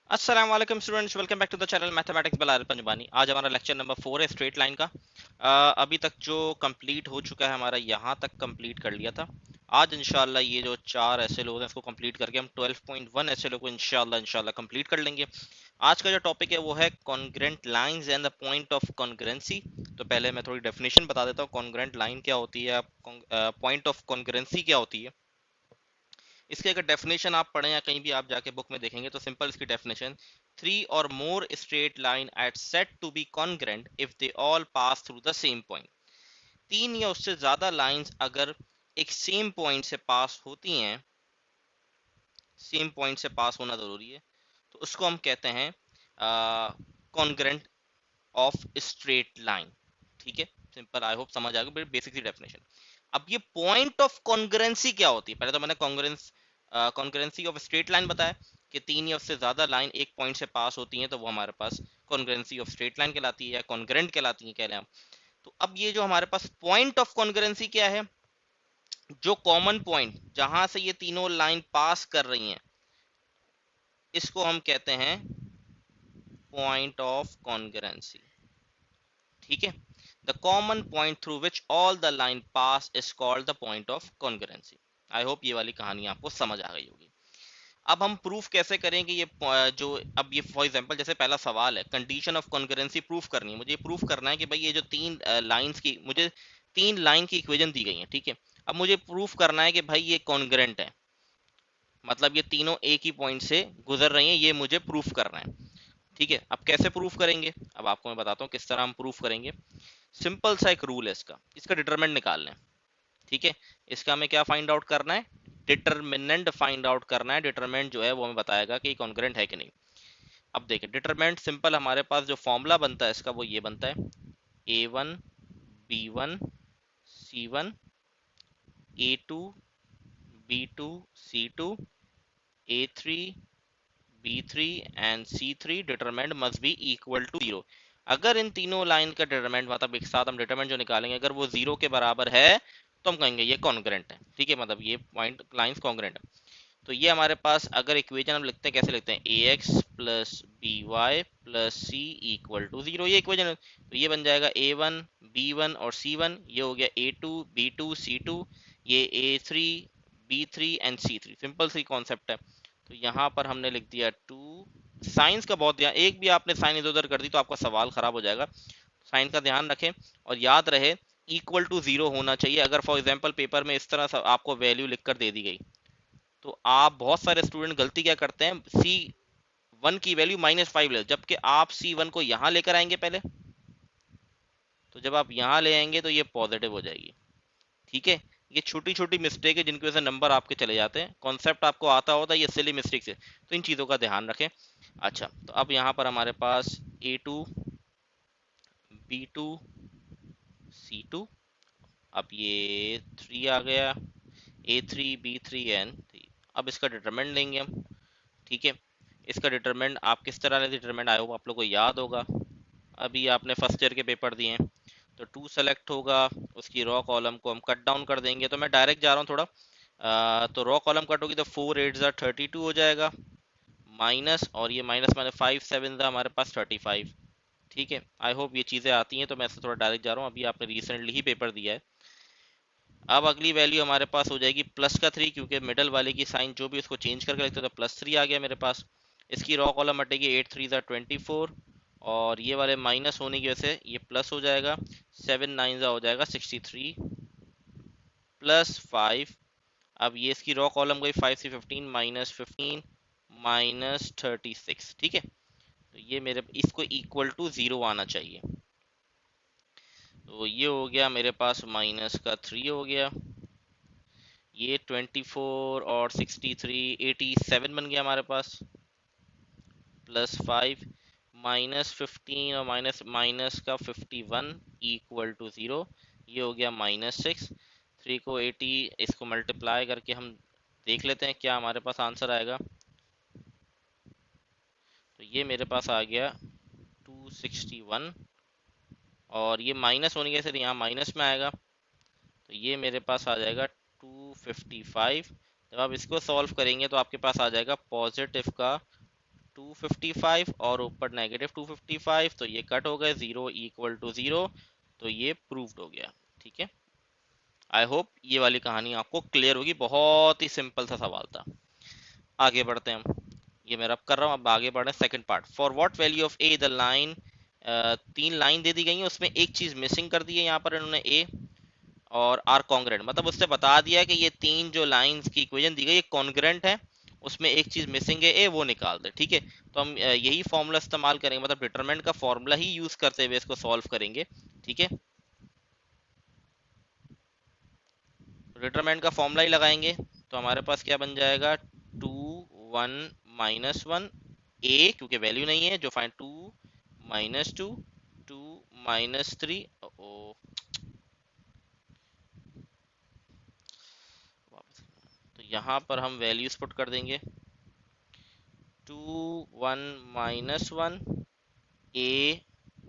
अस्सलाम वालेकुम students, welcome back to the channel mathematics by Panjwani. आज हमारा लेक्चर नंबर 4 है स्ट्रेट लाइन का। अभी तक जो कंप्लीट हो चुका है हमारा यहाँ तक कंप्लीट कर लिया था। आज इंशाल्लाह ये जो 4 एसएलओ हैं इसको कंप्लीट करके हम 12.1 एसएलओ को इंशाल्लाह कंप्लीट कर लेंगे। आज का जो टॉपिक है वो है congruent lines and the point of कॉन्ग्रेंसी। तो पहले मैं थोड़ी डेफिनेशन बता देता हूँ, कॉन्ग्रेंट लाइन क्या होती है, पॉइंट ऑफ कॉन्ग्रेंसी क्या होती है। इसकी अगर डेफिनेशन आप पढ़ें या कहीं भी आप जाके बुक में देखेंगे तो सिंपल इसकी definition, three or more straight line are said to be congruent if they all pass through the same point. तीन या उससे ज्यादा लाइंस अगर एक सेम पॉइंट से पास होती हैं, सेम पॉइंट से पास होना जरूरी है, तो उसको हम कहते हैं कॉन्ग्रेंट ऑफ स्ट्रेट लाइन। ठीक है, सिंपल, आई होप समझ आ गया बेसिक सी डेफिनेशन। अब ये पॉइंट ऑफ कॉन्ग्रेंसी क्या होती है, पहले तो मैंने कॉन्ग्रेंसी ऑफ स्ट्रेट लाइन बताया कि तीन या उससे ज्यादा लाइन एक पॉइंट से पास होती हैं तो वो हमारे पास कॉन्ग्रेंसी ऑफ स्ट्रेट लाइन कहलाती है या कॉन्ग्रेंट कहलाती है, कह रहे हैं हम। तो अब ये जो हमारे पास पॉइंट ऑफ कॉन्ग्रेंसी क्या है, जो कॉमन पॉइंट जहां से ये तीनों लाइन पास कर रही हैं इसको हम कहते हैं पॉइंट ऑफ कॉन्ग्रेंसी। ठीक है, the common point through which all the line pass is called the point of कॉन्ग्रेंसी। I hope ये वाली कहानी आपको समझ आ गई होगी। अब हम प्रूफ कैसे करें कि ये जो, अब ये फॉर एग्जांपल जैसे पहला सवाल है, कंडीशन ऑफ कॉन्ग्रेंसी प्रूफ करनी है, मुझे प्रूफ करना है कि भाई ये जो तीन लाइंस की, मुझे तीन लाइन की इक्वेशन दी गई है, ठीक है। अब मुझे प्रूफ करना है कि भाई ये कॉन्ग्रेंट है, मतलब ये तीनों एक ही पॉइंट से गुजर रही हैं, ये मुझे प्रूफ करना है। ठीक है, अब कैसे प्रूफ करेंगे, अब आपको मैं बताता हूँ किस तरह हम प्रूफ करेंगे। सिंपल सा एक रूल है इसका, इसका डिटरमिनेंट निकालना है। ठीक है, इसका हमें क्या फाइंड आउट करना है, डिटरमिनेंट फाइंड आउट करना है। डिटरमिनेंट जो है वो हमें बताएगा कि कॉन्ग्रेंट है कि नहीं। अब देखिए डिटरमिनेंट सिंपल, हमारे पास जो फॉर्मूला बनता है इसका वो ये बनता है, A1 B1 C1 A2 B2 C2 A3 B3 and C3 determinant must be equal to 0। अगर इन तीनों लाइन का डिटरमिनेंट, मतलब एक साथ हम डिटरमिनेंट जो निकालेंगे, अगर वो 0 के बराबर है तो हम कहेंगे ये कॉन्ग्रेंट है। ठीक है, मतलब ये पॉइंट लाइंस कॉन्ग्रेंट है। तो ये हमारे पास अगर इक्वेशन हम लिखते हैं, कैसे लिखते हैं, A X plus B Y plus C equal to 0, ये इक्वेशन। तो ये बन जाएगा A1 B1 और C1, ये हो गया A2 B2 C2, ये A3 B3 and C3। Simple C concept है। तो यहाँ पर हमने लिख दिया 2। साइंस का बहुत ध्यान, एक भी आपने साइन इधर उधर कर दी तो आपका सवाल खराब हो जाएगा। साइन का ध्यान रखें और याद रहे इक्वल टू 0 होना चाहिए। अगर फॉर एग्जाम्पल पेपर में इस तरह आपको वैल्यू लिखकर दे दी गई तो आप, बहुत सारे स्टूडेंट गलती क्या करते हैं, C1 की वैल्यू -5 ले, जबकि आप C1 को यहां लेकर आएंगे पहले, तो जब आप यहां ले आएंगे तो ये पॉजिटिव हो जाएगी। ठीक है, ये छोटी छोटी मिस्टेक है जिनकी वजह से नंबर आपके चले जाते हैं। कॉन्सेप्ट आपको आता होता है, ये सिली मिस्टेक है, तो इन चीजों का ध्यान रखें। अच्छा, तो अब यहाँ पर हमारे पास A2 B2 C2, अब ये 3 आ गया, A3 B3 एंड 3। अब इसका डिटरमिनेंट लेंगे हम। ठीक है, इसका डिटरमिनेंट आप किस तरह से डिटरमिनेंट, आए हो आप लोग को याद होगा, अभी आपने फर्स्ट ईयर के पेपर दिए हैं। तो 2 सेलेक्ट होगा, उसकी रॉ कॉलम को हम कट डाउन कर देंगे। तो मैं डायरेक्ट जा रहा हूँ थोड़ा, तो रॉ कॉलम कट होगी तो 4 8 32 हो जाएगा, माइनस, और ये माइनस माइनस 5 7 हमारे पास 35। ठीक है, आई होप ये चीज़ें आती हैं, तो मैं इससे थोड़ा डायरेक्ट जा रहा हूँ, अभी आपने रिसेंटली ही पेपर दिया है। अब अगली वैल्यू हमारे पास हो जाएगी प्लस का 3, क्योंकि मिडल वाले की साइन जो भी उसको चेंज करके लिखते तो +3 आ गया मेरे पास। इसकी रॉ कॉलम हटेगी, 8 3 24, और ये वाले माइनस होने की वजह से ये प्लस हो जाएगा, 7 9 हो जाएगा 63 +5। अब ये इसकी रॉ कॉलम गई 5 से 15 -15 -36। ठीक है, तो ये मेरे, इसको इक्वल टू 0 आना चाहिए। तो ये हो गया मेरे पास -3 हो गया, ये 24 और 63 87 बन गया हमारे पास, +5 -15 और माइनस माइनस का 51 इक्वल टू 0, ये हो गया -6। 3 को 80, इसको मल्टीप्लाई करके हम देख लेते हैं क्या हमारे पास आंसर आएगा। तो ये मेरे पास आ गया 261, और ये माइनस होने की वजह से यहाँ माइनस में आएगा, तो ये मेरे पास आ जाएगा 255। जब आप इसको सॉल्व करेंगे तो आपके पास आ जाएगा पॉजिटिव का 255 और ऊपर नेगेटिव 255, तो ये कट हो गए, 0 इक्वल टू 0, तो ये प्रूव्ड हो गया। ठीक है, आई होप ये वाली कहानी आपको क्लियर होगी, बहुत ही सिंपल सा सवाल था। आगे बढ़ते हैं हम, ये मैं रब कर रहा हूँ, अब आगे बढ़े second part. For what value of A the line, तीन लाइन दे दी गई है, उसमें एक चीज मिसिंग कर दी है यहाँ पर इन्होंने, ए और आर कॉन्ग्रेंट, मतलब उससे बता दिया कि ये तीन जो लाइंस की इक्वेशन दी गई है कॉन्ग्रेंट है, उसमें एक चीज मिसिंग है ए, वो निकाल दे। ठीक है, तो हम यही फॉर्मूला इस्तेमाल करेंगे, मतलब डिटरमिनेंट का फॉर्मूला ही यूज करते हुए इसको सॉल्व करेंगे। ठीक है, डिटरमिनेंट का फॉर्मूला ही लगाएंगे, तो हमारे पास क्या बन जाएगा, 2 1 - 1 ए, क्योंकि वैल्यू नहीं है, जो फाइंड 2 - 2 2 - 3, ओ वापस, तो यहाँ पर हम वैल्यूज पुट कर देंगे, 2 1 - 1 ए,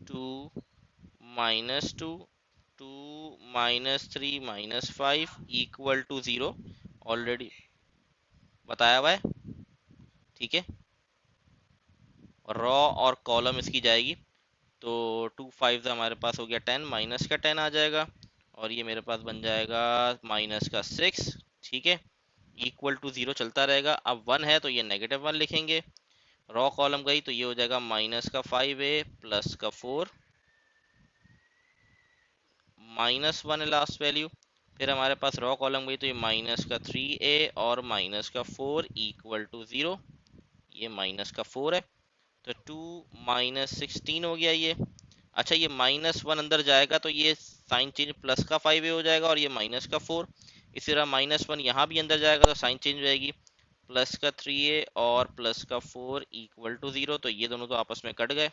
2 - 2 2 - 3 - 5 इक्वल टू 0, ऑलरेडी बताया हुआ है। ठीक है, रॉ और कॉलम इसकी जाएगी, तो 2 5 हमारे पास हो गया 10, माइनस का 10 आ जाएगा, और ये मेरे पास बन जाएगा माइनस का 6। ठीक है, इक्वल टू 0 चलता रहेगा, अब 1 है तो ये -1 लिखेंगे, रॉ कॉलम गई तो ये हो जाएगा माइनस का 5a प्लस का 4, -1 है लास्ट वैल्यू, फिर हमारे पास रॉ कॉलम गई तो ये माइनस का 3a और माइनस का 4 इक्वल टू 0, ये माइनस का 4 है, तो 2 - 16 हो गया ये। अच्छा, ये -1 अंदर जाएगा तो ये साइन चेंज, प्लस का 5a हो जाएगा और ये माइनस का 4, इसी तरह -1 यहाँ भी अंदर जाएगा तो साइन चेंज हो जाएगी, प्लस का 3a और प्लस का 4 इक्वल टू 0, तो ये दोनों तो आपस में कट गए।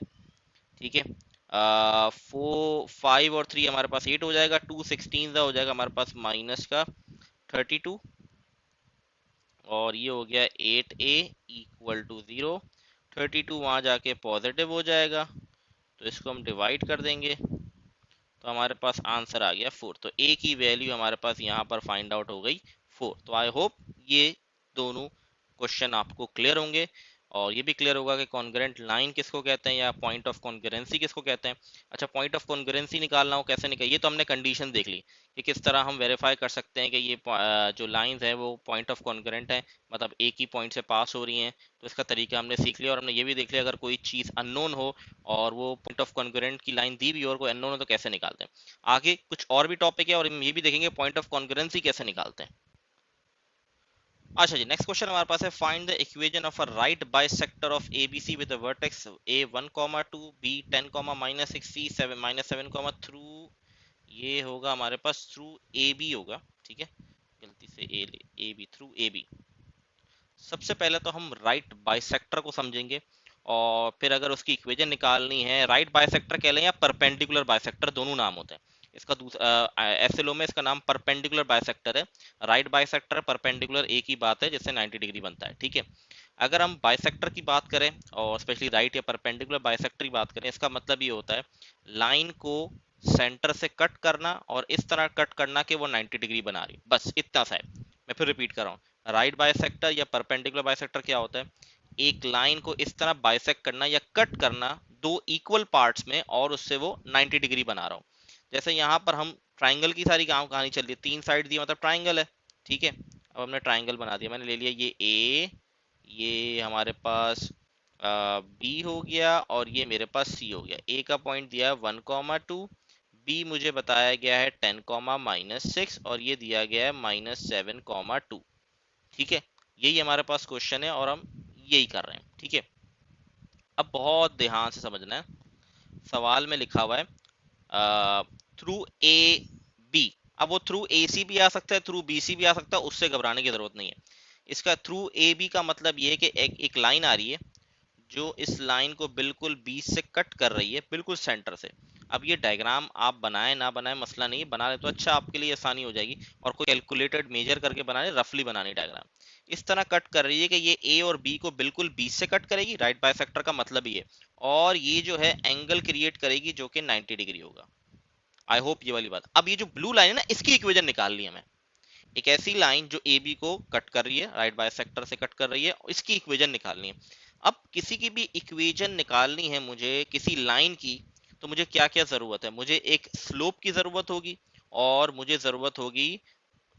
ठीक है, 5 और 3 हमारे पास 8 हो जाएगा, 2 16 हो जाएगा हमारे पास माइनस का 32, और ये हो गया 8a इक्वल टू 0, 32 वहाँ जाके पॉजिटिव हो जाएगा, तो इसको हम डिवाइड कर देंगे, तो हमारे पास आंसर आ गया 4, तो ए की वैल्यू हमारे पास यहाँ पर फाइंड आउट हो गई 4। तो आई होप ये दोनों क्वेश्चन आपको क्लियर होंगे, और ये भी क्लियर होगा कि कॉन्ग्रेंट लाइन किसको कहते हैं या पॉइंट ऑफ कॉन्ग्रेंसी किसको कहते हैं। अच्छा, पॉइंट ऑफ कॉन्ग्रेंसी निकालना हो कैसे निकाल, ये तो हमने कंडीशन देख ली कि किस तरह हम वेरीफाई कर सकते हैं कि ये जो लाइंस है वो पॉइंट ऑफ कॉन्ग्रेंट है, मतलब एक ही पॉइंट से पास हो रही हैं, तो इसका तरीका हमने सीख लिया, और हमने ये भी देख लिया अगर कोई चीज़ अननोन हो और वो पॉइंट ऑफ कॉन्ग्रेंट की लाइन दी भी हो और कोई अननोन हो तो कैसे निकालते हैं। आगे कुछ और भी टॉपिक है और हम ये भी देखेंगे पॉइंट ऑफ कॉन्ग्रेंसी कैसे निकालते हैं। अच्छा जी, नेक्स्ट क्वेश्चन हमारे पास है, find the equation of a right bisector of ABC with the vertex A 1, 2, B 10, -6, C 7, -7, through, ये होगा हमारे पास थ्रू ए बी होगा। ठीक है, गलती से A B, through A B. सबसे पहले तो हम राइट बाइसेक्टर को समझेंगे, और फिर अगर उसकी इक्वेशन निकालनी है, राइट बाइसेक्टर कह लें या परपेंडिकुलर बाइसेक्टर, दोनों नाम होते हैं इसका। दूसरा एसएलओ में इसका नाम परपेंडिकुलर बाइसेक्टर है, राइट बाइसेक्टर परपेंडिकुलर एक ही बात है, जिससे 90 डिग्री बनता है। ठीक है, अगर हम बाइसेक्टर की बात करें और स्पेशली राइट या परपेंडिकुलर बाइसेक्टर की बात करें, इसका मतलब ये होता है लाइन को सेंटर से कट करना और इस तरह कट करना कि वो 90 डिग्री बना रही, बस इतना सा है। मैं फिर रिपीट कर रहा हूँ, राइट बाइसेक्टर या परपेंडिकुलर बाइसेक्टर क्या होता है, एक लाइन को इस तरह बाइसेक्ट करना या कट करना दो इक्वल पार्ट्स में और उससे वो 90 डिग्री बना रहा हूँ। जैसे यहाँ पर हम ट्राइंगल की सारी गांव कहानी चल रही है, 3 साइड दी मतलब ट्राइंगल है। ठीक है, अब हमने ट्राइंगल बना दिया, मैंने ले लिया ये ए, ये हमारे पास बी हो गया, और ये मेरे पास सी हो गया। ए का पॉइंट दिया है 1, 2, बी मुझे बताया गया है 10, -6, और ये दिया गया है -7, 2। ठीक है, यही हमारे पास क्वेश्चन है और हम यही कर रहे हैं। ठीक है, अब बहुत ध्यान से समझना है, सवाल में लिखा हुआ है थ्रू ए बी, अब वो थ्रू ए सी भी आ सकता है, थ्रू बी सी भी आ सकता है, उससे घबराने की जरूरत नहीं है। इसका थ्रू ए बी का मतलब ये है कि एक लाइन आ रही है जो इस लाइन को बिल्कुल बीच से कट कर रही है, बिल्कुल सेंटर से। अब ये डायग्राम आप बनाए ना बनाए मसला नहीं, बना ले तो अच्छा, आपके लिए आसानी हो जाएगी, और कोई कैलकुलेटेड मेजर करके बनाने, रफली बनानी डायग्राम। इस तरह कट कर रही है कि ये ए और बी को बिल्कुल बीच से कट करेगी, राइट बाइसेक्टर का मतलब ये, और ये जो है एंगल क्रिएट करेगी जो कि 90 डिग्री होगा। आई होप ये वाली बात। अब ये जो ब्लू लाइन है ना, इसकी इक्वेशन निकाल ली हमें, एक ऐसी लाइन जो ए बी को कट कर रही है, राइट बाइसेक्टर से कट कर रही है, इसकी इक्वेशन निकालनी है। अब किसी की भी इक्वेशन निकालनी है मुझे किसी लाइन की, तो मुझे क्या क्या जरूरत है? मुझे एक स्लोप की जरूरत होगी और मुझे जरूरत होगी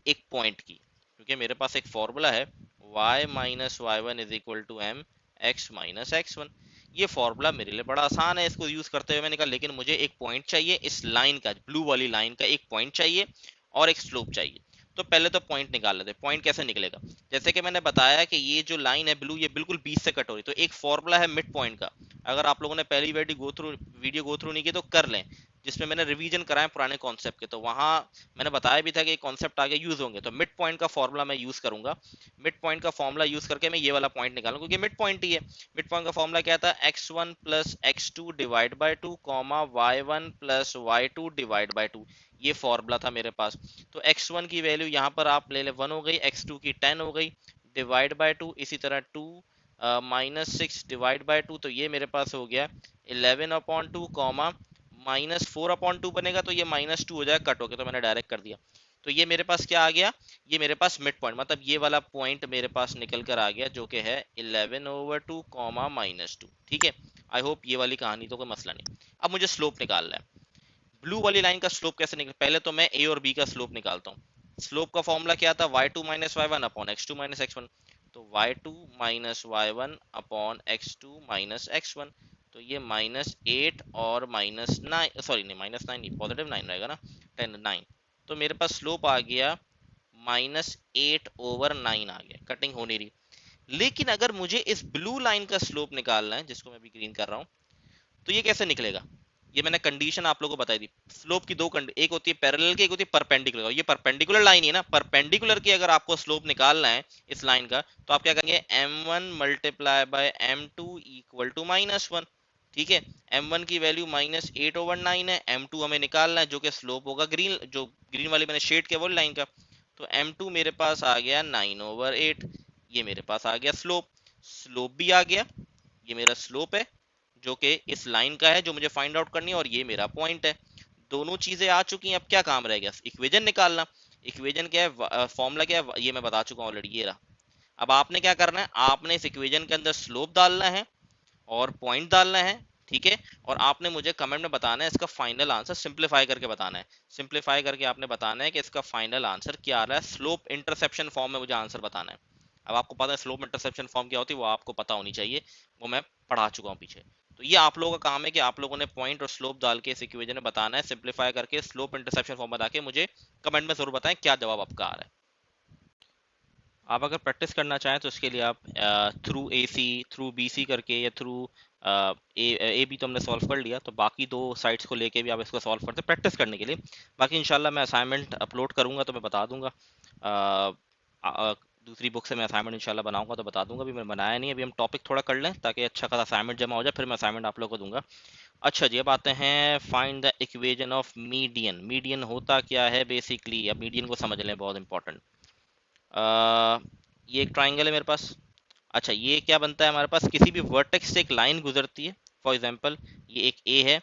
एक पॉइंट की, क्योंकि मेरे पास एक फॉर्मूला है y minus y one is equal to m x minus x one. ये फॉर्मूला मेरे लिए बड़ा आसान है, इसको यूज करते हुए मैंने कहा लेकिन मुझे एक पॉइंट चाहिए, इस लाइन का, ब्लू वाली लाइन का एक पॉइंट चाहिए और एक स्लोप चाहिए। तो पहले तो पॉइंट निकाल लेते हैं। पॉइंट कैसे निकलेगा? जैसे कि मैंने बताया कि ये जो लाइन है ब्लू, ये बिल्कुल बीच से कट हो रही, तो एक फॉर्मूला है मिड पॉइंट का। अगर आप लोगों ने पहली वीडियो गो थ्रू नहीं की तो कर लें, जिसमें मैंने रिवीजन कराया पुराने कॉन्सेप्ट के, तो वहां मैंने बताया भी था कि कॉन्सेप्ट आगे यूज होंगे। तो मिड पॉइंट का फॉर्मूला मैं यूज करूंगा। मिड पॉइंट का फॉर्मूला यूज करके मैं ये वाला पॉइंट निकालूंगा, क्योंकि मिड पॉइंट ही है। मिड पॉइंट का फॉर्मूला क्या था? X one plus x two divide by two comma y one plus y two divide by two. ये फॉर्मूला था मेरे पास। तो एक्स वन की वैल्यू यहाँ पर आप ले ले 1 हो गई, एक्स टू की 10 हो गई, डिवाइड बाई टू, इसी तरह 2 minus six divide by to, तो ये मेरे पास हो गया 11/2 कॉमा -4/2 बनेगा, तो ये -2 हो जाएगा कट होके, तो मैंने डायरेक्ट कर दिया। तो ये मेरे पास क्या आ गया? ये मेरे पास मिड पॉइंट, मतलब ये वाला पॉइंट मेरे पास निकल कर आ गया, जो कि है 11/2 कॉमा -2। ठीक है, आई होप ये वाली कहानी तो कोई मसला नहीं। अब मुझे स्लोप निकालना है। ब्लू वाली लाइन का स्लोप कैसे निकले? पहले तो मैं ए और बी का स्लोप निकालता हूँ। स्लोप का फॉर्मूला क्या था? y2 minus y one upon x two minus x one. तो y2 minus y one upon x two minus x one, तो ये -8 और -9, सॉरी नहीं -9 नहीं, +9 रहेगा ना, 10 9। तो मेरे पास स्लोप आ गया -8/9 आ गया, कटिंग हो नहीं रही। लेकिन अगर मुझे इस ब्लू लाइन का स्लोप निकालना है, जिसको मैं भी ग्रीन कर रहा हूँ, तो ये कैसे निकलेगा? ये मैंने कंडीशन आप लोगों को बताई थी। स्लोप की दो कंडीशन, एक होती है पैरेलल की, एक होती है परपेंडिकुलर। ये परपेंडिकुलर लाइन है ना, परपेंडिकुलर की अगर आपको स्लोप निकालना है इस लाइन का, तो आप क्या करेंगे? m1 multiply by m2 equal to -1। ठीक है, m1 की वैल्यू -8/9 है, m2 हमें निकालना है जो कि स्लोप होगा ग्रीन, जो ग्रीन वाली मैंने शेड किया वो लाइन का। तो m2 मेरे पास आ गया 9/8। ये मेरे पास आ गया स्लोप। स्लोप भी आ गया, ये मेरा स्लोप है जो कि इस लाइन का है, जो मुझे फाइंड आउट करनी है, और ये मेरा पॉइंट है। दोनों चीजें आ चुकी हैं, अब क्या काम रह गया? इक्वेशन निकालना। इक्वेशन क्या है, फॉर्मूला क्या है, ये मैं बता चुका हूँ ऑलरेडी, ये रहा। अब आपने क्या करना है? आपने इस इक्वेशन के अंदर स्लोप डालना है और पॉइंट डालना है। ठीक है, और आपने मुझे कमेंट में बताना है इसका फाइनल आंसर, सिंप्लीफाई करके बताना है। सिंप्लीफाई करके आपने बताना है कि इसका फाइनल आंसर क्या आ रहा है। स्लोप इंटरसेप्शन फॉर्म में मुझे आंसर बताना है। अब आपको पता है स्लोप इंटरसेप्शन फॉर्म क्या होती है, वो आपको पता होनी चाहिए, वो मैं पढ़ा चुका हूँ पीछे। तो ये आप लोगों का काम है कि आप लोगों ने पॉइंट और स्लोप डाल के इस इक्वेशन में बताना है, सिंप्लीफाई करके स्लोप इंटरसेप्शन फॉर्म बता के मुझे कमेंट में जरूर बताएं क्या जवाब आपका आ रहा है। आप अगर प्रैक्टिस करना चाहें तो इसके लिए आप through A C, through B C करके, या थ्रू ए बी तो हमने सॉल्व कर लिया, तो बाकी दो साइड्स को लेके भी आप इसको सॉल्व करते प्रैक्टिस करने के लिए। बाकी इंशाल्लाह मैं असाइनमेंट अपलोड करूंगा तो मैं बता दूंगा। अ, दूसरी बुक से मैं असाइनमेंट इंशाल्लाह बनाऊंगा तो बता दूंगा। अभी मैं बनाया नहीं, अभी हम टॉपिक थोड़ा कर लें ताकि अच्छा खासा असाइनमेंट जमा हो जाए, फिर मैं असाइनमेंट आप लोगों को दूंगा। अच्छा जी, अब आते हैं find the equation of median. Median होता क्या है बेसिकली? अब मीडियन को समझ लें, बहुत इंपॉर्टेंट। ये एक ट्राइंगल है मेरे पास। अच्छा, ये क्या बनता है हमारे पास? किसी भी वर्टेक्स से एक लाइन गुजरती है। फॉर एग्जांपल ये एक ए है,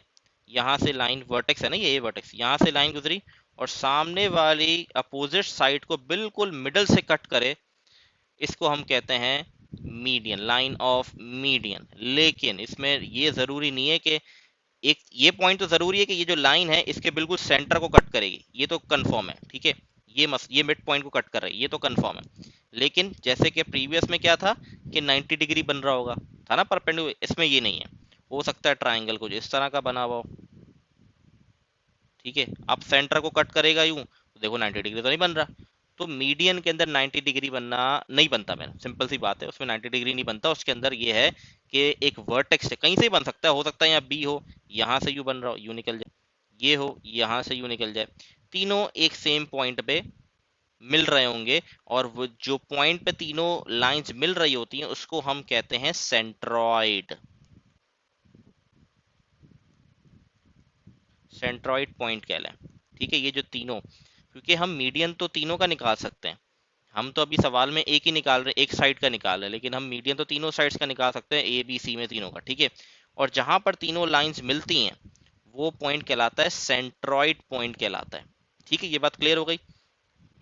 यहाँ से लाइन, वर्टेक्स है ना ये ए वर्टेक्स, यहाँ से लाइन गुजरी और सामने वाली अपोजिट साइड को बिल्कुल मिडल से कट करे, इसको हम कहते हैं मीडियन, लाइन ऑफ मीडियन। लेकिन इसमें ये जरूरी नहीं है कि एक, ये पॉइंट तो जरूरी है कि ये जो लाइन है इसके बिल्कुल सेंटर को कट करेगी, ये तो कंफर्म है। ठीक है, ये मिड पॉइंट को कट कर रही है, ये तो कंफर्म है। लेकिन जैसे कि प्रीवियस में क्या था कि 90 डिग्री बन रहा होगा, था ना परपेंडिकुलर, इसमें ये नहीं है। हो सकता है ट्राइंगल कुछ इस तरह का बना हुआ हो। ठीक है, अब सेंटर को कट करेगा यूं, तो देखो 90 डिग्री तो नहीं बन रहा। तो मीडियन के अंदर 90 डिग्री बनना नहीं बनता, मैंने सिंपल सी बात है, उसमें 90 डिग्री नहीं बनता। उसके अंदर ये है कि एक वर्टेक्स है, कहीं से ही बन सकता है, हो सकता है यहाँ बी हो, यहाँ से यू बन रहा हो, यू निकल जाए, ये हो यहाँ से यू निकल जाए, तीनों एक सेम पॉइंट पे मिल रहे होंगे, और वो जो पॉइंट पे तीनों लाइंस मिल रही होती हैं उसको हम कहते हैं सेंट्रॉइड। सेंट्रॉइड पॉइंट कह लें। ठीक है, ये जो तीनों, क्योंकि हम मीडियन तो तीनों का निकाल सकते हैं। हम तो अभी सवाल में एक ही निकाल रहे हैं, एक साइड का निकाल रहे हैं, लेकिन हम मीडियन तो तीनों साइड्स का निकाल सकते हैं, ए बी सी में तीनों का। ठीक है, और जहां पर तीनों लाइंस मिलती हैं वो पॉइंट कहलाता है सेंट्रॉइड पॉइंट कहलाता है। ठीक है, ये बात क्लियर हो गई।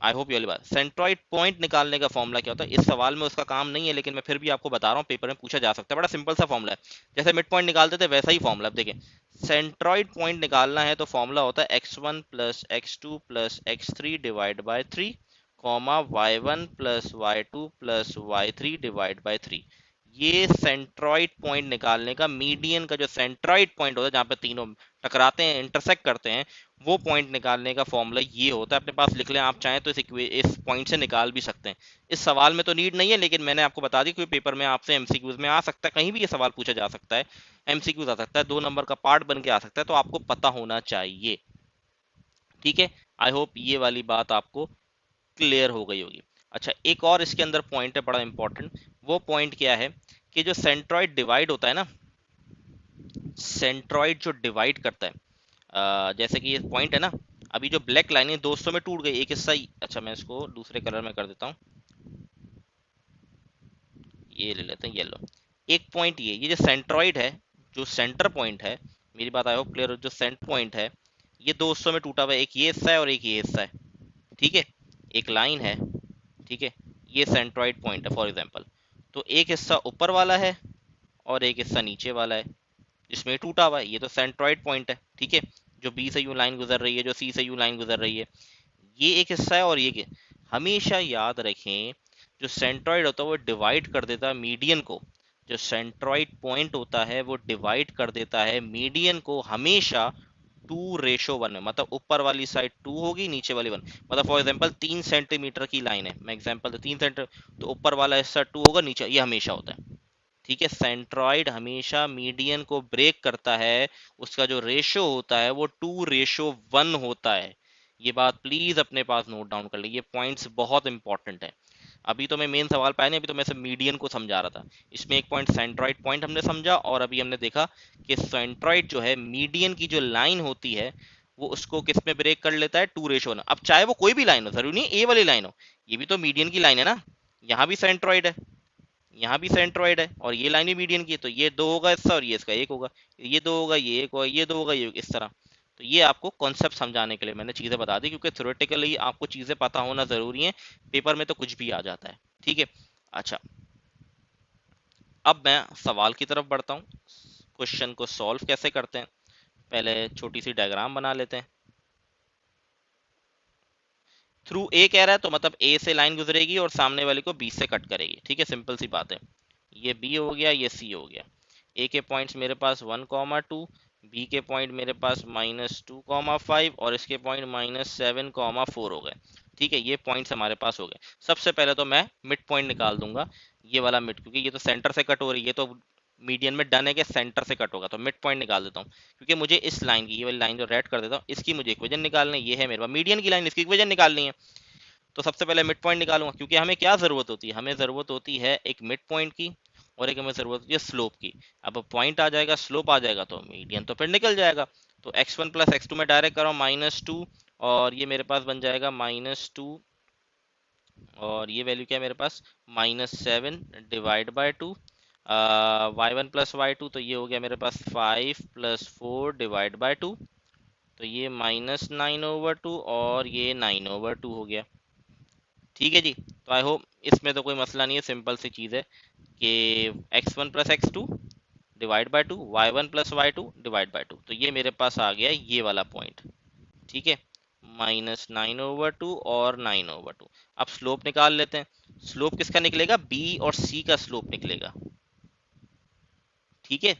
आई होप ये वाली बात। सेंट्रॉइड पॉइंट निकालने का फॉर्मूला क्या होता है, इस सवाल में उसका काम नहीं है, लेकिन मैं फिर भी आपको बता रहा हूँ, पेपर में पूछा जा सकता है। बड़ा सिंपल सा फॉर्मूला है, जैसे मिड पॉइंट निकालते थे वैसा ही फॉर्मूला। अब देखिए, सेंट्रॉइड पॉइंट निकालना है तो फॉर्मूला होता है x1 plus x2 plus x3 divide by 3, comma y1 plus y2 plus y3 divide by 3। ये सेंट्रॉइड पॉइंट निकालने का, मीडियन का जो सेंट्रॉइड पॉइंट होता है जहाँ पे तीनों टकराते हैं, इंटरसेक्ट करते हैं, वो पॉइंट निकालने का फॉर्मूला ये होता है। अपने पास लिख लें, आप चाहें तो इस पॉइंट से निकाल भी सकते हैं। इस सवाल में तो नीड नहीं है, लेकिन मैंने आपको बता दी क्योंकि पेपर में आपसे एमसीक्यूज में आ सकता है, कहीं भी ये सवाल पूछा जा सकता है, एमसीक्यूज आ सकता है, 2 नंबर का पार्ट बन के आ सकता है, तो आपको पता होना चाहिए। ठीक है, आई होप ये वाली बात आपको क्लियर हो गई होगी। अच्छा, एक और इसके अंदर पॉइंट है बड़ा इंपॉर्टेंट। वो पॉइंट क्या है कि जो सेंट्रॉइड डिवाइड होता है ना, सेंट्रॉइड जो डिवाइड करता है, जैसे कि ये पॉइंट है ना, अभी जो ब्लैक लाइन है 200 में टूट गई, एक हिस्सा ही। अच्छा, मैं इसको दूसरे कलर में कर देता हूँ, ये ले लेते हैं येलो। एक पॉइंट ये जो सेंट्रॉइड है, जो सेंटर पॉइंट है, मेरी बात आई होप क्लियर हो, जो सेंटर पॉइंट है ये 200 में टूटा हुआ है, एक ये हिस्सा है और एक ये हिस्सा है। ठीक है, एक लाइन है, ठीक है, ये सेंट्रॉइड पॉइंट है फॉर एग्जांपल। तो एक हिस्सा ऊपर वाला है और एक हिस्सा नीचे वाला है, जिसमें ये टूटा हुआ है, ये तो सेंट्रॉइड पॉइंट है। ठीक है, जो बी से यू लाइन गुजर रही है, जो सी से यू लाइन गुजर रही है, ये एक हिस्सा है और ये हमेशा याद रखें, जो सेंट्रॉइड होता है वो डिवाइड कर देता है मीडियन को। जो सेंट्रॉइड पॉइंट होता है वो डिवाइड कर देता है मीडियन को हमेशा 2:1 में। मतलब ऊपर वाली साइड 2 होगी, नीचे वाली 1। मतलब फॉर एग्जांपल 3 सेंटीमीटर की लाइन है, मैं एग्जांपल तो 3 सेंटीमीटर, तो ऊपर वाला हिस्सा 2 होगा, नीचे ये हमेशा होता है। ठीक है, सेंट्रॉइड हमेशा मीडियन को ब्रेक करता है, उसका जो रेशो होता है वो 2:1 होता है। ये बात प्लीज अपने पास नोट डाउन कर लीजिए, पॉइंट्स बहुत इंपॉर्टेंट है। अभी तो मैं मेन सवाल पाया नहीं, अभी तो मैं सिर्फ मीडियन को समझा रहा था। इसमें एक पॉइंट सेंट्रॉइड पॉइंट हमने समझा, और अभी हमने देखा कि सेंट्रॉइड जो है, मीडियन की जो लाइन होती है, वो उसको किस में ब्रेक कर लेता है, 2:1। अब चाहे वो कोई भी लाइन हो, जरूरी नहीं ए वाली लाइन हो, ये भी तो मीडियन की लाइन है ना, यहाँ भी सेंट्रॉइड है, यहाँ भी सेंट्रॉइड है, और ये लाइन भी मीडियन की है, तो ये 2 होगा इसका और ये इसका 1 होगा, ये 2 होगा, ये 1 होगा, ये 2 होगा, ये इस तरह। तो ये आपको कॉन्सेप्ट समझाने के लिए मैंने चीजें बता दी, क्योंकि थ्योरेटिकली आपको चीजें पता होना जरूरी है, पेपर में तो कुछ भी आ जाता है। ठीक है, अच्छा, अब मैं सवाल की तरफ बढ़ता हूँ। क्वेश्चन को सॉल्व कैसे करते हैं, पहले छोटी सी डायग्राम बना लेते हैं। थ्रू ए कह रहा है, तो मतलब ए से लाइन गुजरेगी और सामने वाले को बी से कट करेगी। ठीक है, सिंपल सी बात है। ये बी हो गया, ये सी हो गया। ए के पॉइंट्स मेरे पास 1,2, बी के पॉइंट मेरे पास -2,5, और इसके पॉइंट -7,4 हो गए। ठीक है, ये पॉइंट्स हमारे पास हो गए। सबसे पहले तो मैं मिड पॉइंट निकाल दूंगा, ये वाला मिड, क्योंकि ये तो सेंटर से कट हो रही है, तो मीडियन में डन है कि सेंटर से कट होगा, तो मिड पॉइंट निकाल देता हूँ। क्योंकि मुझे इस लाइन की, ये वाली लाइन जो रेड कर देता हूँ, इसकी मुझे इक्वेशन निकालनी है। ये है मेरे पास मीडियन की लाइन, इसकी इक्वेशन निकालनी है। तो सबसे पहले मिड पॉइंट निकालूंगा, क्योंकि हमें क्या जरूरत होती है, हमें जरूरत होती है एक मिड पॉइंट की, और एक हमें जरूरत होती है स्लोप की। अब पॉइंट आ जाएगा, स्लोप आ जाएगा, तो मीडियन तो फिर निकल जाएगा। तो x1 प्लस x2 में डायरेक्ट कर रहा हूँ -2, और ये मेरे पास बन जाएगा -2, और ये वैल्यू क्या है मेरे पास, -7 divide by 2, y1 plus y2, तो ये हो गया मेरे पास 5 + 4 डिवाइड बाय 2, तो ये -9/2 और ये 9/2 हो गया। ठीक है जी, तो आई होप इसमें तो कोई मसला नहीं है, सिंपल सी चीज़ है कि x1 plus x2 divide by 2, y1 plus y2 divide by 2, तो ये मेरे पास आ गया ये वाला पॉइंट। ठीक है, -9/2 और 9/2। अब स्लोप निकाल लेते हैं। स्लोप किसका निकलेगा, b और c का स्लोप निकलेगा। ठीक है,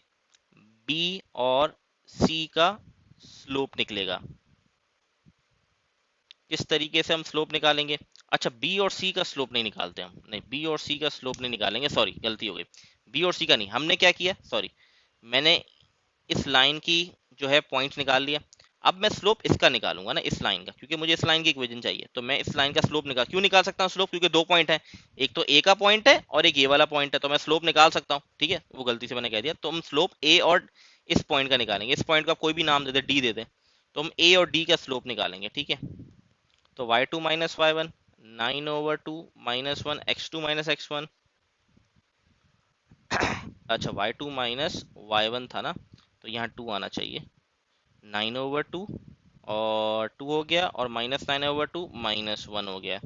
b और c का स्लोप निकलेगा। किस तरीके से हम स्लोप निकालेंगे, अच्छा बी और सी का स्लोप नहीं निकालते हम, नहीं बी और सी का स्लोप नहीं निकालेंगे, सॉरी गलती हो गई, बी और सी का नहीं, हमने क्या किया, सॉरी, मैंने इस लाइन की जो है पॉइंट निकाल लिया। अब मैं स्लोप इसका निकालूंगा ना, इस लाइन का, क्योंकि मुझे इस लाइन की इक्वेशन चाहिए, तो मैं इस लाइन का स्लोप क्यों निकाल सकता हूँ स्लोप, क्योंकि 2 पॉइंट है, एक तो ए का पॉइंट है और एक ये वाला पॉइंट है, तो मैं स्लोप निकाल सकता हूँ। ठीक है, वो गलती से मैंने कह दिया, तो हम स्लोप ए और इस पॉइंट का निकालेंगे। इस पॉइंट का कोई भी नाम दे दे, डी दे दे, तो हम ए और डी का स्लोप निकालेंगे। ठीक है, तो y2 minus y1, 9/2 -1, x2 minus x1, अच्छा y2 माइनस y1 था ना, तो यहाँ 2 आना चाहिए, 9/2 और 2 हो गया, और -9/2 -1 हो गया।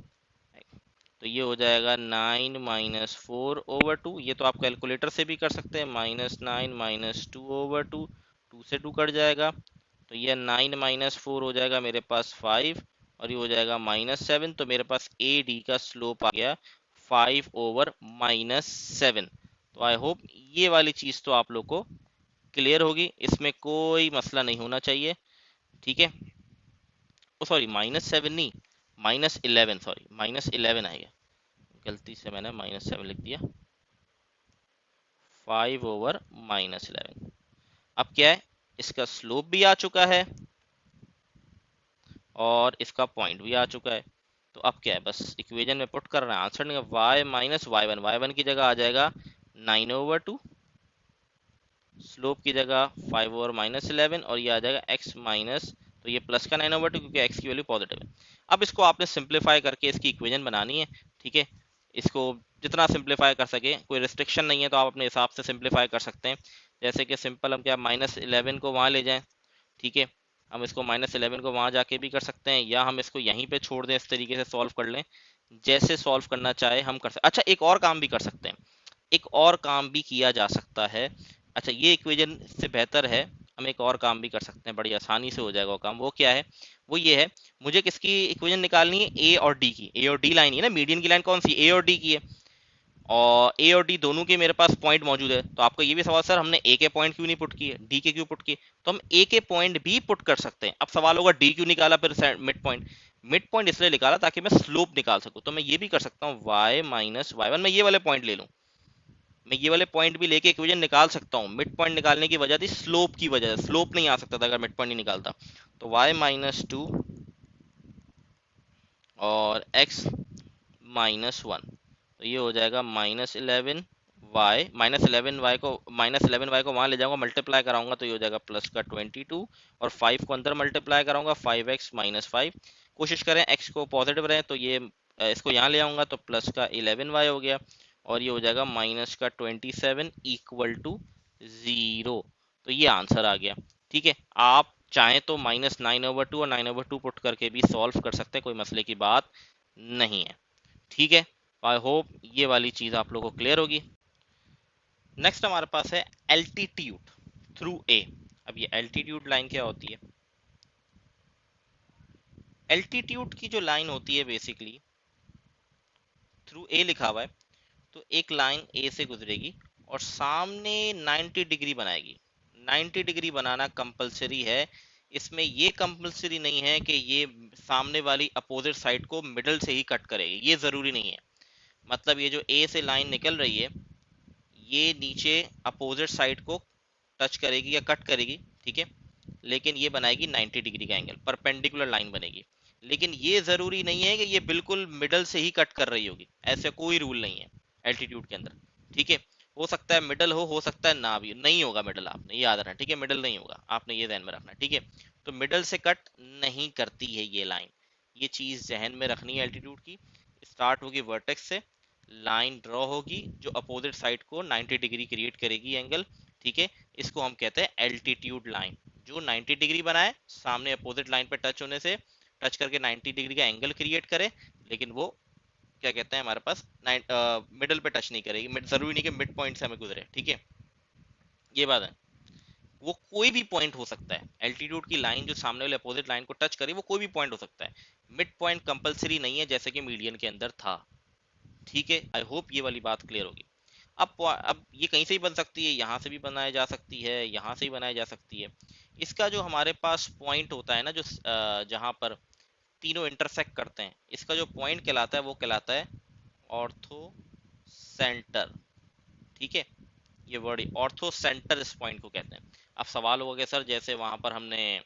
तो ये हो जाएगा 9 - 4/2। ये तो आप कैलकुलेटर से भी कर सकते हैं, -9 - 2/2, 2 से 2 कट जाएगा, तो ये 9 - 4 हो जाएगा मेरे पास 5, और ये हो जाएगा -7। तो मेरे पास ए डी का स्लोप आ गया 5/-7। तो आई होप ये वाली चीज़ तो आप लोग को क्लियर होगी, इसमें कोई मसला नहीं होना चाहिए। ठीक है, ओ सॉरी, -7 नहीं, -11, सॉरी -11 आएगा, गलती से मैंने -7 लिख दिया। 5/-11। अब क्या है, इसका स्लोप भी आ चुका है और इसका पॉइंट भी आ चुका है। तो अब क्या है, बस इक्वेशन में पुट करना है, आंसर नहीं, y - y1 की जगह आ जाएगा 9/2, स्लोप की जगह 5/-11, और ये आ जाएगा x माइनस, तो ये प्लस का 9/2 क्योंकि x की वैल्यू पॉजिटिव है। अब इसको आपने सिंप्लीफाई करके इसकी इक्वेशन बनानी है। ठीक है, इसको जितना सिंप्लीफाई कर सके, कोई रिस्ट्रिक्शन नहीं है, तो आप अपने हिसाब से सिंप्लीफाई कर सकते हैं। जैसे कि सिंपल हम क्या -11 को वहाँ ले जाएं। ठीक है, हम इसको -11 को वहाँ जाके भी कर सकते हैं, या हम इसको यहीं पे छोड़ दें, इस तरीके से सॉल्व कर लें, जैसे सॉल्व करना चाहे हम कर सकते। अच्छा, एक और काम भी कर सकते हैं, एक और काम भी किया जा सकता है। अच्छा, ये इक्वेशन से बेहतर है, हम एक और काम भी कर सकते हैं, बड़ी आसानी से हो जाएगा वो काम। वो क्या है, वो ये है, मुझे किसकी इक्वेशन निकालनी है, ए और डी की। ए और डी लाइन है ना, मीडियन की लाइन कौन सी, ए और डी की है, और ए और डी दोनों के मेरे पास पॉइंट मौजूद है। तो आपको ये भी सवाल, सर हमने ए के पॉइंट क्यों नहीं पुट किए, डी के क्यों पुट किए, तो हम ए के पॉइंट भी पुट कर सकते हैं। अब सवाल होगा डी क्यों निकाला फिर मिड पॉइंट, मिड पॉइंट इसलिए निकाला ताकि मैं स्लोप निकाल सकूं। तो मैं ये भी कर सकता हूँ y - y1, मैं ये वाले पॉइंट ले लूं, मैं ये वाले पॉइंट भी लेके इक्वेशन निकाल सकता हूँ। मिड पॉइंट निकालने की वजह थी स्लोप की वजह से, स्लोप नहीं आ सकता था अगर मिड पॉइंट नहीं निकालता। तो y - 2 और x -1, तो ये हो जाएगा -11y को वहां ले जाऊंगा, मल्टीप्लाई कराऊंगा, तो ये हो जाएगा प्लस का 22, और 5 को अंदर मल्टीप्लाई कराऊंगा, 5x - 5। कोशिश करें x को पॉजिटिव रहे, तो ये इसको यहाँ ले आऊंगा, तो प्लस का 11y हो गया, और ये हो जाएगा -27 इक्वल टू 0। तो ये आंसर आ गया। ठीक है, आप चाहें तो -9/2 और 9/2 पुट करके भी सॉल्व कर सकते हैं, कोई मसले की बात नहीं है। ठीक है, आई होप ये वाली चीज आप लोगों को क्लियर होगी। नेक्स्ट हमारे पास है एल्टीट्यूड थ्रू ए। अब ये एल्टीट्यूड लाइन क्या होती है, एल्टीट्यूड की जो लाइन होती है बेसिकली, थ्रू ए लिखा हुआ है, तो एक लाइन ए से गुजरेगी और सामने 90 डिग्री बनाएगी। 90 डिग्री बनाना कंपलसरी है, इसमें ये कंपलसरी नहीं है कि ये सामने वाली अपोजिट साइड को मिडल से ही कट करेगी, ये जरूरी नहीं है। मतलब ये जो ए से लाइन निकल रही है, ये नीचे अपोजिट साइड को टच करेगी या कट करेगी। ठीक है, लेकिन ये बनाएगी 90 डिग्री का एंगल, परपेंडिकुलर लाइन बनेगी। लेकिन ये जरूरी नहीं है कि ये बिल्कुल मिडल से ही कट कर रही होगी, ऐसे कोई रूल नहीं है एल्टीट्यूड के अंदर। ठीक है, हो सकता है मिडल हो सकता है ना भी नहीं होगा मिडल, आपने ये याद रखना। ठीक है, मिडल नहीं होगा, आपने ये ध्यान में रखना। ठीक है, तो मिडल से कट नहीं करती है ये लाइन, ये चीज जहन में रखनी है। एल्टीट्यूड की स्टार्ट होगी वर्टेक्स से, लाइन ड्रॉ होगी जो अपोजिट साइड को 90 डिग्री क्रिएट करेगी एंगल। ठीक है, इसको हम कहते हैं एल्टीट्यूड लाइन, जो 90 डिग्री बनाए, सामने अपोजिट लाइन पे टच होने से, टच करके 90 डिग्री का एंगल क्रिएट करे, लेकिन वो क्या कहते हैं हमारे पास मिडल पे टच नहीं करेगी। जरूरी नहीं कि मिड पॉइंट से हमें गुजरे। ठीक है, ये बात है, वो कोई भी पॉइंट हो सकता है। एल्टीट्यूड की लाइन जो सामने वाले अपोजिट लाइन को टच करे, वो कोई भी पॉइंट हो सकता है, मिड पॉइंट कंपलसरी नहीं है जैसे कि मीडियन के अंदर था। ठीक है, आई होप ये वाली बात क्लियर होगी। अब ये कहीं से भी बन सकती है, यहाँ से भी बनाया जा सकती है, यहाँ से भी बनाई जा सकती है। इसका जो हमारे पास पॉइंट होता है ना, जो जहाँ पर तीनों इंटरसेक्ट करते हैं, इसका जो पॉइंट कहलाता है वो कहलाता है ऑर्थो सेंटर। ठीक है, ये वर्ड ऑर्थो सेंटर इस पॉइंट को कहते हैं। अब सवाल होगा कि सर जैसे वहां पर हमने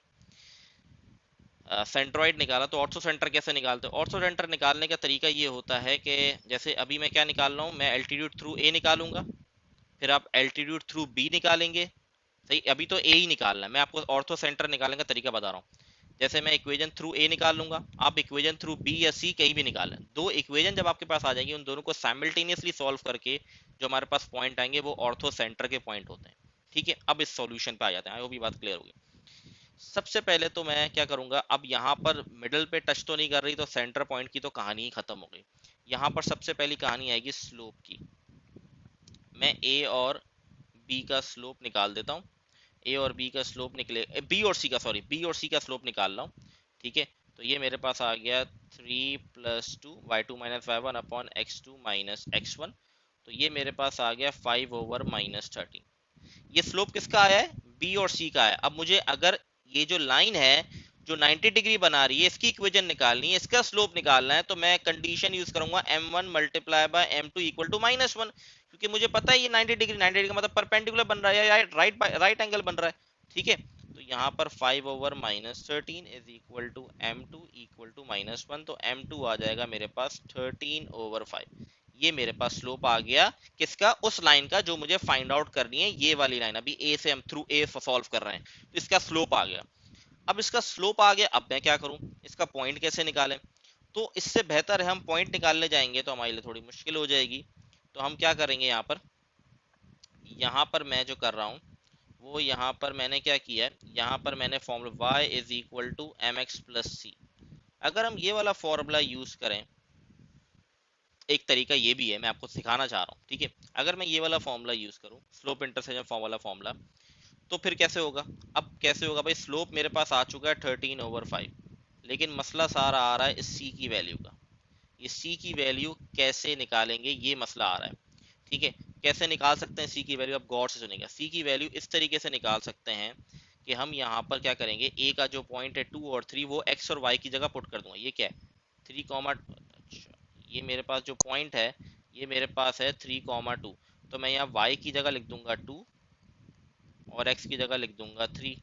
सेंट्रॉइड निकाला, तो ऑर्थो सेंटर कैसे निकालते हैं। ऑर्थो सेंटर निकालने का तरीका ये होता है कि जैसे अभी मैं क्या निकाल रहा हूँ, मैं एल्टीट्यूड थ्रू ए निकालूंगा, फिर आप एल्टीट्यूड थ्रू बी निकालेंगे। सही, अभी तो ए ही निकालना है, मैं आपको ऑर्थो सेंटर निकालने का तरीका बता रहा हूँ। जैसे मैं इक्वेशन थ्रू ए निकाल लूंगा, आप इक्वेशन थ्रू बी या सी कहीं भी निकालें, दो इक्वेशन जब आपके पास आ जाएगी, उन दोनों को साइमल्टेनियसली सॉल्व करके जो हमारे पास पॉइंट आएंगे वो ऑर्थो सेंटर के पॉइंट होते हैं। ठीक है, अब इस सॉल्यूशन पे आ जाते हैं, आई होप ये बात क्लियर होगी। सबसे पहले तो मैं क्या करूंगा, अब यहाँ पर मिडल पे टच तो नहीं कर रही, तो सेंटर पॉइंट की तो कहानी ही खत्म हो गई। यहाँ पर सबसे पहली कहानी आएगी स्लोप की। मैं ए और बी का स्लोप निकाल देता हूँ। ए और बी का स्लोप निकले, बी और सी का, सॉरी बी और सी का स्लोप निकाल रहा हूँ। ठीक है, तो ये मेरे पास आ गया 3 + 2 y2 - y1/x2 - x1। तो ये मेरे पास आ गया 5/-13। ये स्लोप किसका आया है, बी और सी का है। अब मुझे अगर ये जो लाइन है जो 90 डिग्री बना रही है, इसकी इक्वेशन निकालनी है, इसका स्लोप निकालना है, तो मैं कंडीशन यूज करूंगा m1 × m2 = -1, क्योंकि मुझे पता है ये 90 डिग्री, 90 डिग्री का मतलब परपेंडिकुलर बन रहा है या राइट एंगल बन रहा है। ठीक है, तो यहाँ पर 5/-13 = m2 = -1, तो m2 आ जाएगा मेरे पास 13/5। ये मेरे पास स्लोप आ गया किसका, उस लाइन का जो मुझे फाइंड आउट करनी है, ये वाली लाइन। अभी ए से हम थ्रू ए सॉल्व कर रहे हैं, तो इसका स्लोप आ गया। अब इसका स्लोप आ गया, अब मैं क्या करूं, इसका पॉइंट कैसे निकालें। तो इससे बेहतर है हम पॉइंट निकालने जाएंगे तो हमारे लिए थोड़ी मुश्किल हो जाएगी। तो हम क्या करेंगे, यहाँ पर मैं जो कर रहा हूँ वो, यहाँ पर मैंने क्या किया है, यहाँ पर मैंने फॉर्मूला y = mx + c। अगर हम ये वाला फॉर्मूला यूज करें, एक तरीका ये भी है, मैं आपको सिखाना चाह रहा हूँ। ठीक है, अगर मैं ये वाला फॉर्मूला यूज करूँ, स्लोप इंटरसेक्शन वाला फॉर्मूला, तो फिर कैसे होगा। अब कैसे होगा भाई, स्लोप मेरे पास आ चुका है 13/5, लेकिन मसला सारा आ रहा है इस सी की वैल्यू का। ये सी की वैल्यू कैसे निकालेंगे, ये मसला आ रहा है। ठीक है, कैसे निकाल सकते हैं सी की वैल्यू, आप गौर से सुनिएगा। सी की वैल्यू इस तरीके से निकाल सकते हैं कि हम यहाँ पर क्या करेंगे, ए का जो पॉइंट है 2 और 3, वो एक्स और वाई की जगह पुट कर दूंगा। ये क्या है, 3, अच्छा, ये मेरे पास जो पॉइंट है, ये मेरे पास है 3, 2। तो मैं यहाँ वाई की जगह लिख दूंगा 2 और एक्स की जगह लिख दूंगा 3।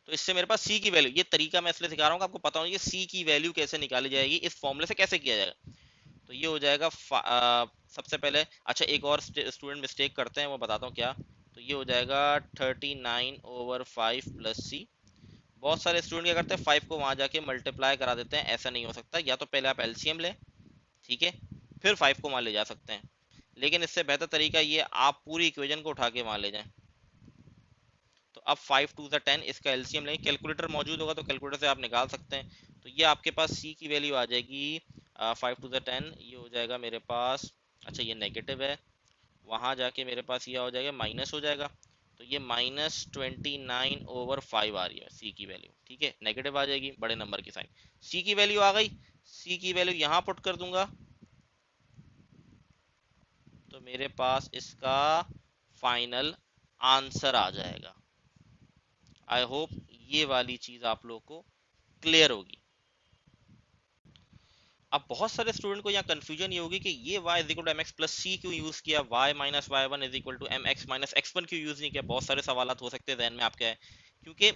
तो इससे मेरे पास सी की वैल्यू, ये तरीका मैं इसलिए सिखा रहा हूँ कि आपको पता हो ये सी की वैल्यू कैसे निकाली जाएगी, इस फॉर्मूले से कैसे किया जाएगा। तो ये हो जाएगा सबसे पहले, अच्छा एक और स्टूडेंट मिस्टेक करते हैं, वो बताता हूँ क्या। तो ये हो जाएगा 39/5 + c। बहुत सारे स्टूडेंट क्या करते हैं, 5 को वहां जाके मल्टीप्लाई करा देते हैं, ऐसा नहीं हो सकता। या तो पहले आप एलसीएम लें, ठीक है, फिर 5 को वहां ले जा सकते हैं, लेकिन इससे बेहतर तरीका ये, आप पूरी इक्वेशन को उठा के वहां ले जाएं। तो अब 5 × 2 = 10, इसका एलसीएम लेंगे, कैलकुलेटर मौजूद होगा तो कैलकुलेटर से आप निकाल सकते हैं। तो ये आपके पास सी की वैल्यू आ जाएगी 5 × 10, ये हो जाएगा मेरे पास, अच्छा ये नेगेटिव है, वहां जाके मेरे पास ये हो जाएगा माइनस हो जाएगा। तो ये -29/5 आ रही है सी की वैल्यू। ठीक है, नेगेटिव आ जाएगी, बड़े नंबर की साइन। सी की वैल्यू आ गई, सी की वैल्यू यहाँ पुट कर दूंगा, तो मेरे पास इसका फाइनल आंसर आ जाएगा। आई होप ये वाली चीज आप लोग को क्लियर होगी। अब बहुत सारे स्टूडेंट को यहाँ कंफ्यूजन ये होगी कि ये y = mx + c क्यों यूज किया, y - y1 = mx - x1 क्यों यूज नहीं किया। बहुत सारे सवाल हो सकते हैं जहन में आपके है, क्योंकि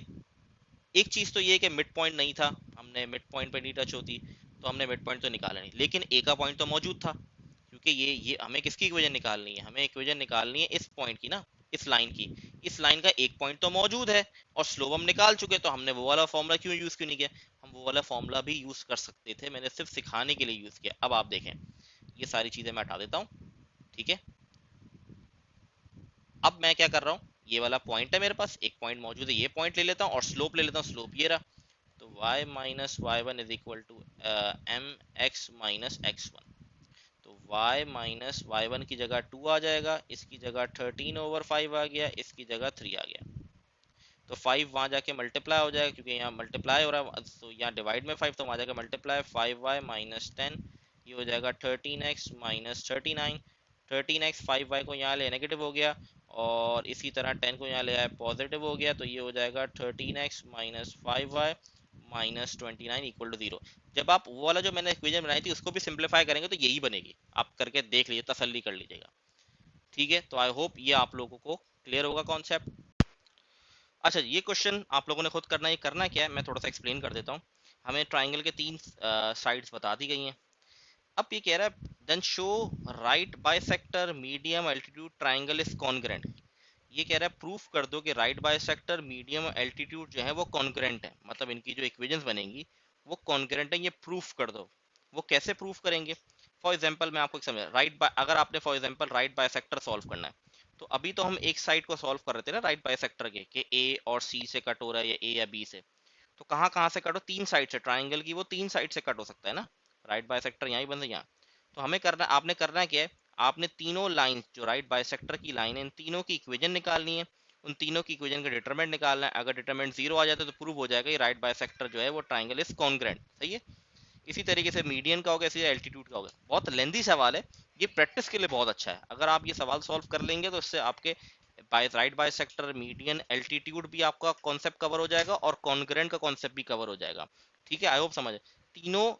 एक चीज तो ये है कि मिड पॉइंट नहीं था, हमने मिड पॉइंट पे नहीं टच होती, तो हमने मिड पॉइंट तो निकाला नहीं, लेकिन ए का पॉइंट तो मौजूद था। क्योंकि ये हमें किसकी इक्वेशन निकालनी है, हमें इक्वेशन निकालनी है इस पॉइंट की ना, इस लाइन की। इस लाइन का एक पॉइंट तो मौजूद है और स्लोप हम निकाल चुके, तो हमने वो वाला फॉर्मूला क्यों नहीं किया। हम वो वाला फॉर्मूला भी यूज कर सकते थे, मैंने सिर्फ सिखाने के लिए यूज किया। अब आप देखें, ये सारी चीजें मैं हटा देता हूँ। ठीक है, अब मैं क्या कर रहा हूँ, ये वाला पॉइंट है मेरे पास, एक पॉइंट मौजूद है, ये पॉइंट ले लेता हूँ और स्लोप ले लेता हूँ, स्लोप ये रहा। तो y - y1 = mx - x1। तो y - y1 की जगह 2 आ जाएगा, इसकी जगह 13/5 आ गया, इसकी जगह 3 आ गया। तो 5 वहां जाके मल्टीप्लाई हो जाएगा, क्योंकि यहाँ मल्टीप्लाई हो रहा है, तो यहाँ डिवाइड में 5, तो वहां जाके मल्टीप्लाई, 5y - 10, ये हो जाएगा 13x - 39। 13x 5y को यहाँ ले नेगेटिव हो गया, और इसी तरह 10 को यहाँ ले आए पॉजिटिव हो गया, तो ये हो जाएगा 13x - 5y - 29 = 0। जब आप वो वाला जो मैंने इक्वेशन बनाई थी उसको भी सिंप्लीफाई करेंगे तो यही बनेगी, आप करके देख लीजिए, तसल्ली कर लीजिएगा। ठीक है, तो आई होप ये आप लोगों को क्लियर होगा कॉन्सेप्ट। अच्छा, ये क्वेश्चन आप लोगों ने खुद करना है, ये करना क्या है मैं थोड़ा सा एक्सप्लेन कर देता हूँ। हमें ट्राइंगल के 3 साइड्स बता दी गई हैं। अब ये कह रहा है then show right bisector medium altitude triangle is congruent. ये कह रहा है प्रूफ कर दो कि राइट बाइसेक्टर मीडियम एल्टीट्यूड जो है वो कॉन्ग्रेंट है, मतलब इनकी जो इक्वेशंस बनेंगी वो कॉन्ग्रेंट है, ये प्रूफ कर दो। वो कैसे प्रूफ करेंगे, फॉर एग्जांपल मैं आपको समझा, अगर आपने for example right bisector solve करना है, तो अभी तो हम एक साइड को सॉल्व कर रहे थे ना राइट बाइसेक्टर के, कि ए और सी से कट हो रहा है या ए या बी से। तो कहाँ कहाँ से कट हो, तीन साइड से, ट्राइंगल की वो तीन साइड से कट हो सकता है ना, राइट बाइसेक्टर यहाँ ही बन यहाँ। तो हमें करना, आपने करना क्या है, आपने तीनों लाइन जो राइट बाइसेक्टर की लाइन है इन तीनों की इक्वेशन निकालनी है, उन तीनों की इक्वेशन का डिटरमिनेंट निकालना है। अगर डिटरमिनेंट जीरो आ जाता है तो प्रूव हो जाएगा ये राइट बाइसेक्टर जो है वो ट्राइंगल इज कॉन्ग्रेंट, सही है। इसी तरीके से मीडियन का होगा, इसी एल्टीट्यूड का होगा। बहुत लेंदी सवाल है, ये प्रैक्टिस के लिए बहुत अच्छा है। अगर आप ये सवाल सॉल्व कर लेंगे तो इससे आपके राइट बाइसेक्टर, मीडियन, एल्टीट्यूड भी आपका कॉन्सेप्ट कवर हो जाएगा और कॉन्ग्रेंट का कॉन्सेप्ट भी कवर हो जाएगा। ठीक है, आई होप समझ। तीनों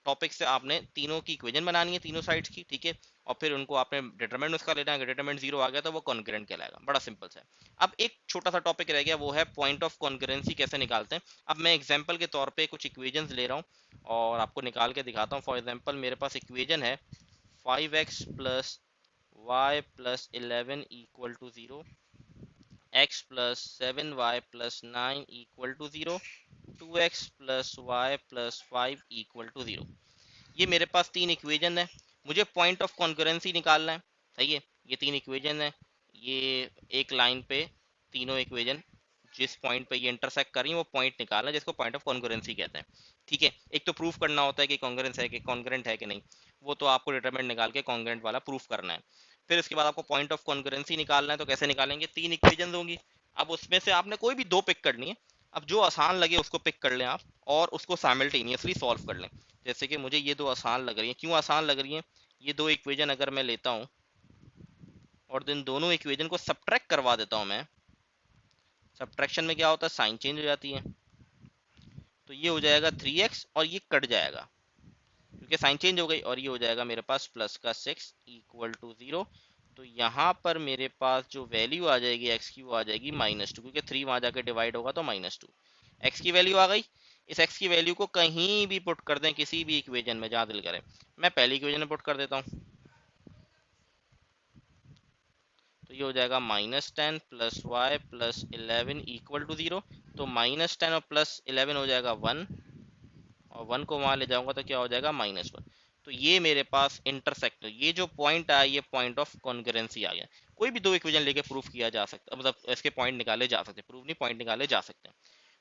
टॉपिक से आपने तीनों की इक्वेशन बनानी है तीनों साइड्स की, ठीक है, और फिर उनको आपने डिटरमिनेंट उसका लेना है। डिटरमिनेंट जीरो आ गया तो वो कॉन्ग्रेंट कहलाएगा, बड़ा सिंपल सा है। अब एक छोटा सा टॉपिक रह गया, वो है पॉइंट ऑफ कॉन्ग्रेंसी कैसे निकालते हैं। अब मैं एग्जांपल के तौर पे कुछ इक्वेशंस ले रहा हूँ और आपको निकाल के दिखाता हूँ। फॉर एग्जांपल मेरे पास इक्वेशन है 5x plus y plus 11 equal to 0, x plus 7y plus 9 equal to 0, 2x plus y plus 5 equal to 0। ये मेरे पास तीन इक्वेशन है, मुझे पॉइंट ऑफ कॉन्करेंसी निकालना है, सही है। ये तीन इक्वेशन है, ये एक लाइन पे तीनों इक्वेशन जिस पॉइंट पे ये इंटरसेक्ट कर रही है वो पॉइंट निकालना है, जिसको पॉइंट ऑफ कॉन्करेंसी कहते हैं, ठीक है। एक तो प्रूफ करना होता है कि कॉन्ग्रेंस है कि कॉन्ग्रेंट है कि नहीं, वो तो आपको डिटरमिनेंट निकाल के कॉन्ग्रेंट वाला प्रूफ करना है। फिर इसके बाद आपको पॉइंट ऑफ कॉन्करेंसी निकालना है, तो कैसे निकालेंगे, तीन इक्वेशन होंगी। अब उसमें से आपने कोई भी दो पिक करनी है, अब जो आसान लगे उसको पिक कर लें आप और उसको साइमल्टेनियसली सॉल्व कर लें। जैसे कि मुझे ये दो आसान लग रही है, क्यों आसान लग रही है, ये दो इक्वेशन अगर मैं लेता हूँ और इन दोनों इक्वेशन को सब्ट्रैक्ट करवा देता हूँ मैं, सब्ट्रैक्शन में क्या होता है, साइन चेंज हो जाती है, तो ये हो जाएगा 3x और ये कट जाएगा क्योंकि साइन चेंज हो गई, और ये हो जाएगा मेरे पास प्लस का 6 इक्वल टू 0। तो यहाँ पर मेरे पास जो वैल्यू आ जाएगी x की वो आ जाएगी -2, क्योंकि 3 वहाँ जाके डिवाइड होगा तो -2 x की वैल्यू आ गई। इस x की वैल्यू को कहीं भी पुट कर दें, किसी भी इक्वेशन में जहाँ दिल करे। मैं पहली इक्वेशन में पुट कर देता हूँ, तो ये हो जाएगा -10 plus y plus 11 equal to 0। तो -10 और प्लस 11 हो जाएगा 1, और 1 को वहां ले जाऊंगा तो क्या हो जाएगा -1। तो ये मेरे पास इंटरसेक्ट, ये जो पॉइंट आया ये पॉइंट ऑफ कॉन्करेंसी आ गया। कोई भी दो इक्वेशन लेके प्रूफ किया जा सकता, मतलब इसके पॉइंट निकाले जा सकते, प्रूफ नहीं, पॉइंट निकाले जा सकते हैं।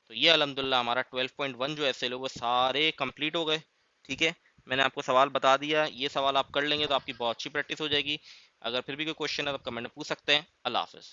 तो ये अल्हम्दुलिल्लाह हमारा 12.1 जो ऐसे लोग वो सारे कंप्लीट हो गए, ठीक है। मैंने आपको सवाल बता दिया, ये सवाल आप कर लेंगे तो आपकी बहुत अच्छी प्रैक्टिस हो जाएगी। अगर फिर भी कोई क्वेश्चन है तो कमेंट में पूछ सकते हैं। अल्लाह हाफिज़।